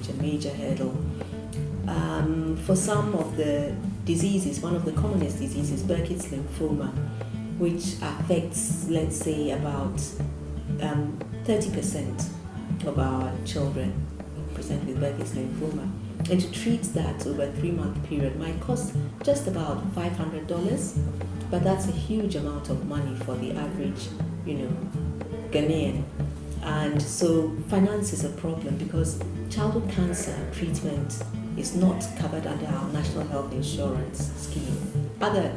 challenge, a major hurdle. For some of the diseases, one of the commonest diseases, Burkitt's lymphoma, which affects, let's say, about 30% of our children present with Burkitt's lymphoma. And to treat that over a 3-month period might cost just about $500, but that's a huge amount of money for the average, Ghanaian. And so finance is a problem because childhood cancer treatment is not covered under our National Health Insurance scheme. Other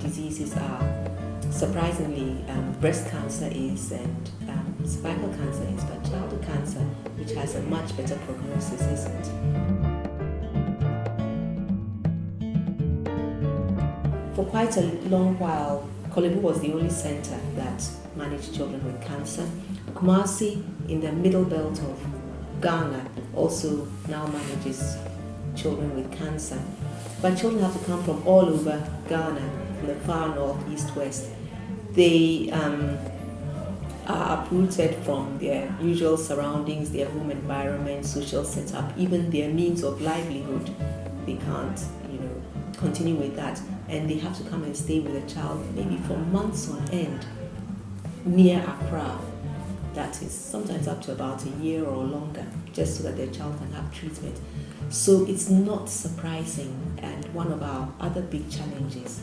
diseases are, surprisingly, breast cancer is and cervical cancer is, but childhood cancer, which has a much better prognosis, isn't. For quite a long while, Korle Bu was the only center that managed children with cancer. Kumasi, in the middle belt of Ghana, also now manages children with cancer. But children have to come from all over Ghana, from the far north, east, west. They are uprooted from their usual surroundings, their home environment, social setup, even their means of livelihood. They can't, continue with that, and they have to come and stay with a child maybe for months on end near Accra. That is sometimes up to about a year or longer, just so that their child can have treatment. So it's not surprising, and one of our other big challenges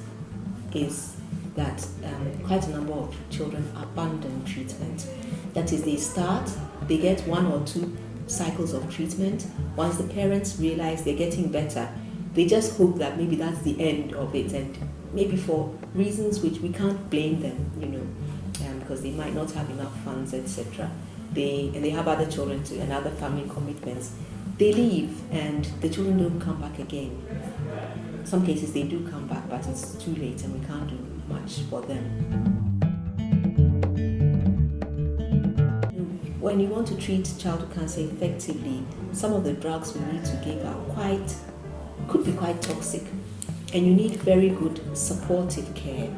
is that quite a number of children abandon treatment. That is, they get 1 or 2 cycles of treatment. Once the parents realize they're getting better, they just hope that maybe that's the end of it, and maybe for reasons which we can't blame them, because they might not have enough funds, etc. They have other children too and other family commitments. They leave and the children don't come back again. In some cases they do come back, but it's too late and we can't do much for them. When you want to treat childhood cancer effectively, some of the drugs we need to give could be quite toxic, and you need very good supportive care,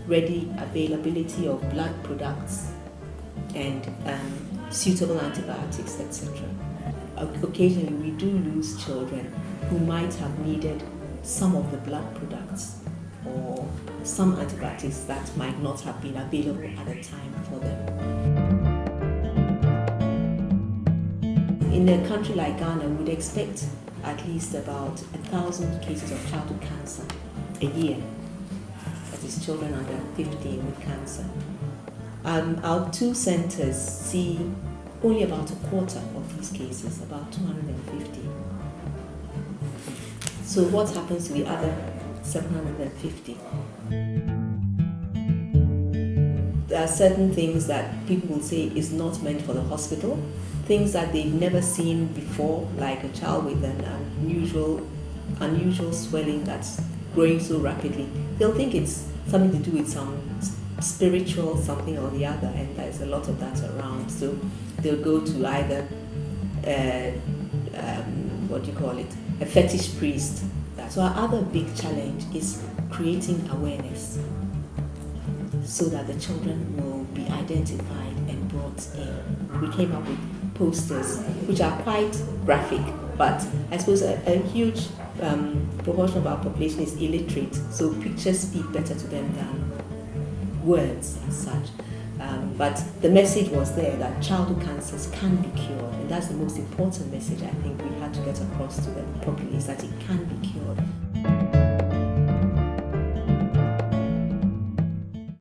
ready availability of blood products, and suitable antibiotics, etc. Occasionally we do lose children who might have needed some of the blood products or some antibiotics that might not have been available at the time for them. In a country like Ghana, we would expect at least about 1,000 cases of childhood cancer a year. That is, children under 15 with cancer. Our 2 centers see only about a quarter of these cases, about 250. So what happens to the other 750? There are certain things that people will say is not meant for the hospital, things that they've never seen before, like a child with an unusual swelling that's growing so rapidly. They'll think it's something to do with some spiritual something or the other, and there's a lot of that around. So they'll go to either a fetish priest. So our other big challenge is creating awareness so that the children will be identified and brought in. We came up with posters which are quite graphic, but I suppose a huge proportion of our population is illiterate, so pictures speak better to them than words as such. But the message was there that childhood cancers can be cured, and that's the most important message I think we had to get across to the populace, that it can be cured.